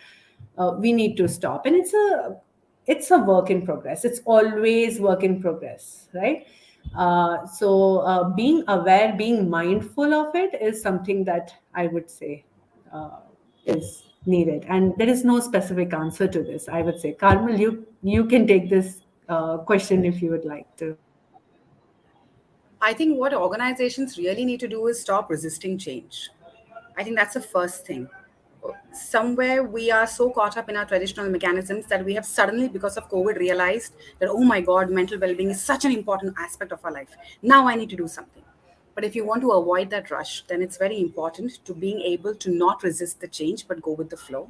we need to stop, and it's a work in progress. It's always work in progress, right? So being aware, being mindful of it is something that I would say uh, is needed. And there is no specific answer to this. I would say, Carmel, you can take this question if you would like to. I think what organizations really need to do is stop resisting change. I think that's the first thing. Somewhere we are so caught up in our traditional mechanisms that we have suddenly, because of COVID, realized that, oh my God, mental well being is such an important aspect of our life. Now I need to do something. But if you want to avoid that rush, then it's very important to being able to not resist the change but go with the flow.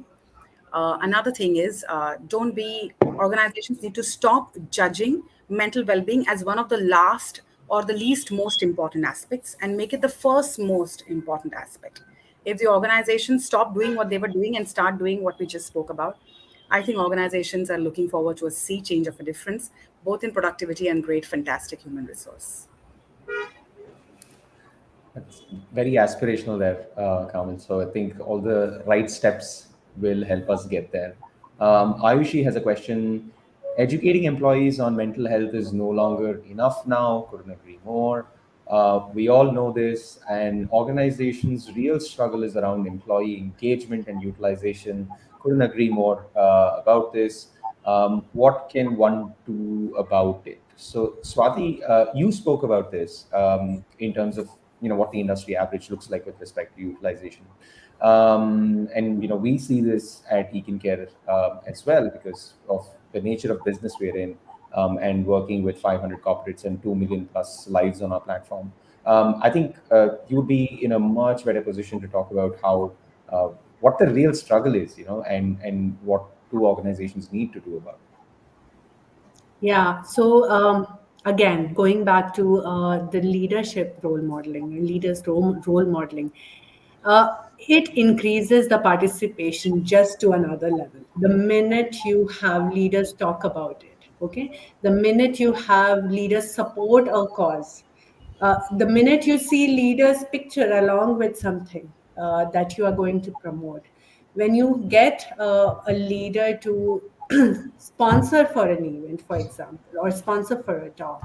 Another thing is, don't be organizations need to stop judging mental well-being as one of the last or the least most important aspects and make it the first most important aspect. If the organizations stop doing what they were doing and start doing what we just spoke about, I think organizations are looking forward to a sea change of a difference, both in productivity and great fantastic human resource. That's very aspirational there, Carmen. So I think all the right steps will help us get there. Ayushi has a question. Educating employees on mental health is no longer enough now. Couldn't agree more. We all know this, and organizations' real struggle is around employee engagement and utilization. Couldn't agree more about this. What can one do about it? So, Swati, you spoke about this in terms of what the industry average looks like with respect to utilization. And we see this at Econ Care as well because of the nature of business we're in, and working with 500 corporates and 2 million plus lives on our platform. I think you would be in a much better position to talk about how uh, what the real struggle is, and what two organizations need to do about it. Yeah. So again, going back to the leadership role modeling, leaders role modeling, it increases the participation just to another level. The minute you have leaders talk about it, okay, the minute you have leaders support a cause, the minute you see leaders picture along with something that you are going to promote, when you get a leader to sponsor for an event, for example, or sponsor for a talk,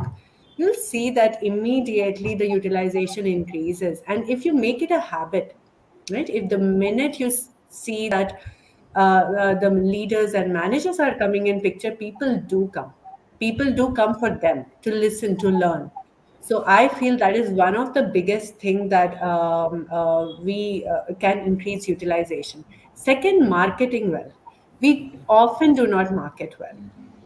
you'll see that immediately the utilization increases. And if you make it a habit, right, if the minute you see that the leaders and managers are coming in picture, people do come for them to listen, to learn. So I feel that is one of the biggest thing that we can increase utilization. Second, marketing well. We often do not market well.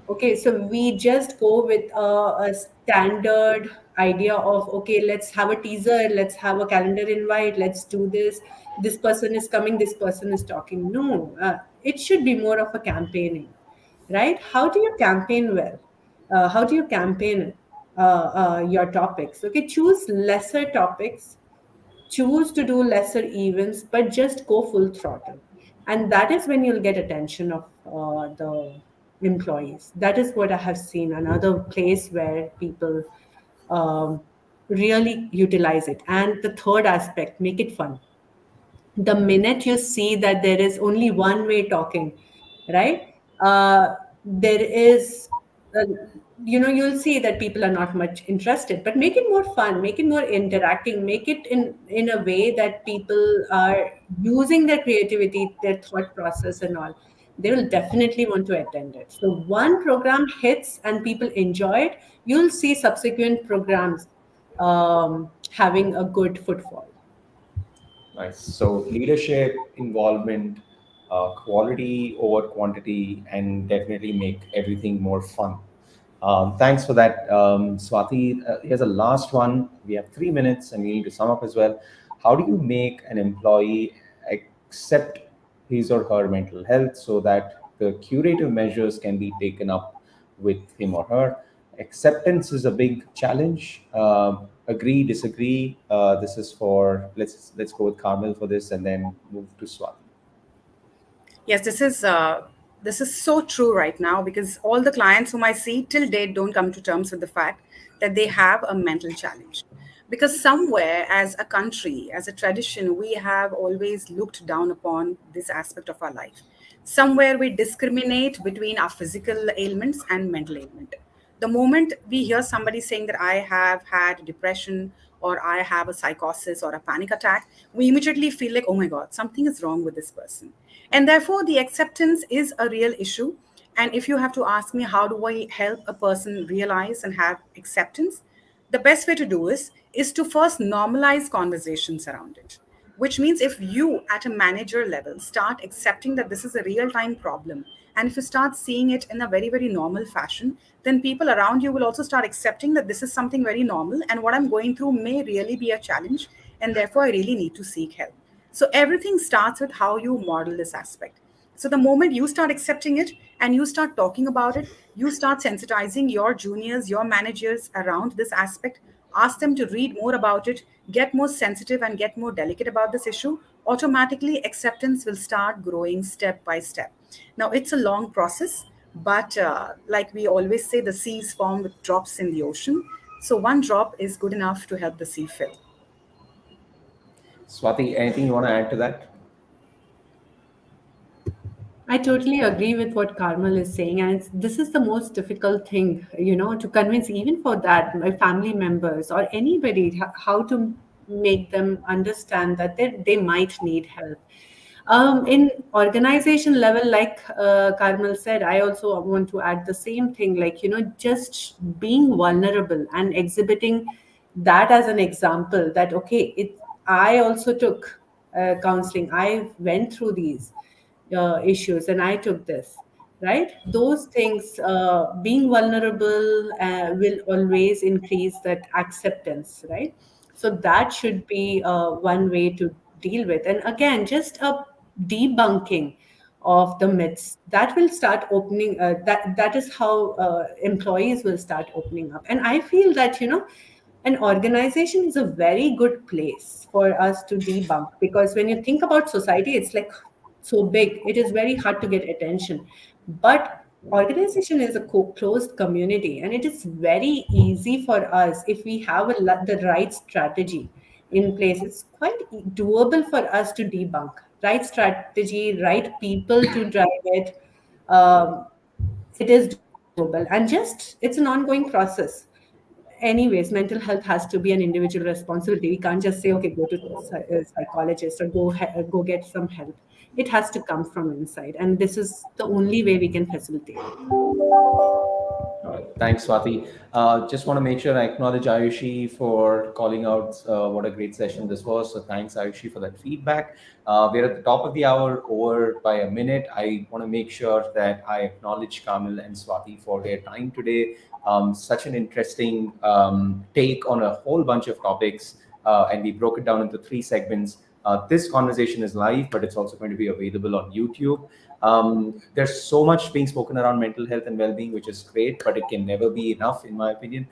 Okay, so we just go with a standard idea of, okay, let's have a teaser, let's have a calendar invite, let's do this. This person is coming, this person is talking. No, it should be more of a campaigning, right? How do you campaign well? How do you campaign your topics? Okay, choose lesser topics, choose to do lesser events, but just go full throttle. And that is when you'll get attention of the employees. That is what I have seen. Another place where people um, really utilize it. And the third aspect, make it fun. The minute you see that there is only one way talking, right? There is, uh, you'll see that people are not much interested. But make it more fun, make it more interacting, make it in a way that people are using their creativity, their thought process, and all. They will definitely want to attend it. So one program hits and people enjoy it, you'll see subsequent programs having a good footfall. Nice. So leadership, involvement, quality over quantity, and definitely make everything more fun. Thanks for that, Swati. Here's a last one. We have 3 minutes, and we need to sum up as well. How do you make an employee accept his or her mental health so that the curative measures can be taken up with him or her? Acceptance is a big challenge. Agree, disagree. This is for let's go with Carmel for this, and then move to Swati. Yes, this is so true right now because all the clients whom I see till date don't come to terms with the fact that they have a mental challenge. Because somewhere, as a country, as a tradition, we have always looked down upon this aspect of our life. Somewhere we discriminate between our physical ailments and mental ailment. The moment we hear somebody saying that I have had depression or I have a psychosis or a panic attack, we immediately feel like, oh my God, something is wrong with this person. And therefore, the acceptance is a real issue. And if you have to ask me, how do I help a person realize and have acceptance? The best way to do is to first normalize conversations around it, which means if you at a manager level start accepting that this is a real time problem, and if you start seeing it in a very very normal fashion, then people around you will also start accepting that this is something very normal and what I'm going through may really be a challenge, and therefore I really need to seek help. So everything starts with how you model this aspect. So the moment you start accepting it and you start talking about it, you start sensitizing your juniors, your managers around this aspect, ask them to read more about it, get more sensitive and get more delicate about this issue, automatically acceptance will start growing step by step. Now, it's a long process, but like we always say, the seas form with drops in the ocean. So one drop is good enough to help the sea fill. Swati, anything you want to add to that? I totally agree with what Carmel is saying, and this is the most difficult thing, to convince even for that my family members or anybody how to make them understand that they might need help. In organization level, like Carmel said, I also want to add the same thing, like just being vulnerable and exhibiting that as an example that okay, I also took counseling, I went through these issues and I took this, right? Those things, being vulnerable will always increase that acceptance, right? So that should be one way to deal with. And again, just a debunking of the myths that will start opening. That is how employees will start opening up. And I feel that an organization is a very good place for us to debunk, because when you think about society, it's like so big, it is very hard to get attention. But organization is a closed community, and it is very easy for us if we have the right strategy in place. It's quite doable for us to debunk. Right strategy, right people to drive it. Um, it is doable, and just it's an ongoing process. Anyways, mental health has to be an individual responsibility. We can't just say okay, go to a psychologist or go get some help. It has to come from inside, and this is the only way we can facilitate it. All right. Thanks, Swati. Just want to make sure I acknowledge Ayushi for calling out what a great session this was. So thanks, Ayushi, for that feedback. We're at the top of the hour, over by a minute. I want to make sure that I acknowledge Kamil and Swati for their time today. Such an interesting take on a whole bunch of topics, and we broke it down into three segments. This conversation is live, but it's also going to be available on YouTube. There's so much being spoken around mental health and well-being, which is great, but it can never be enough, in my opinion.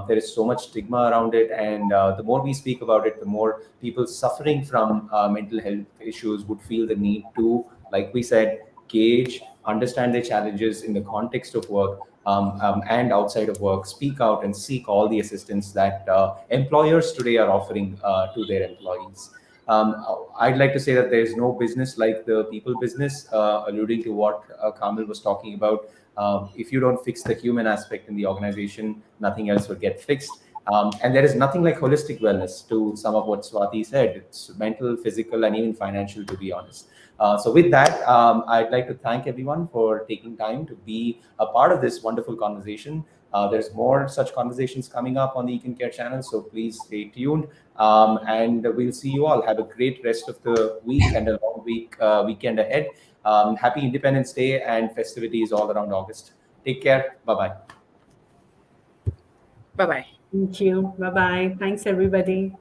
There is so much stigma around it, and the more we speak about it, the more people suffering from mental health issues would feel the need to, like we said, gauge, understand their challenges in the context of work, and outside of work, speak out and seek all the assistance that employers today are offering to their employees. I'd like to say that there's no business like the people business, alluding to what Kamil was talking about. If you don't fix the human aspect in the organization, nothing else will get fixed. And there is nothing like holistic wellness, to some of what Swati said. It's mental, physical, and even financial, to be honest. So, with that, I'd like to thank everyone for taking time to be a part of this wonderful conversation. There's more such conversations coming up on the Econ Care channel, so please stay tuned. And we'll see you all. Have a great rest of the week and a long weekend ahead. Happy Independence Day and festivities all around August. Take care. Bye bye. Bye bye. Thank you. Bye bye. Thanks, everybody.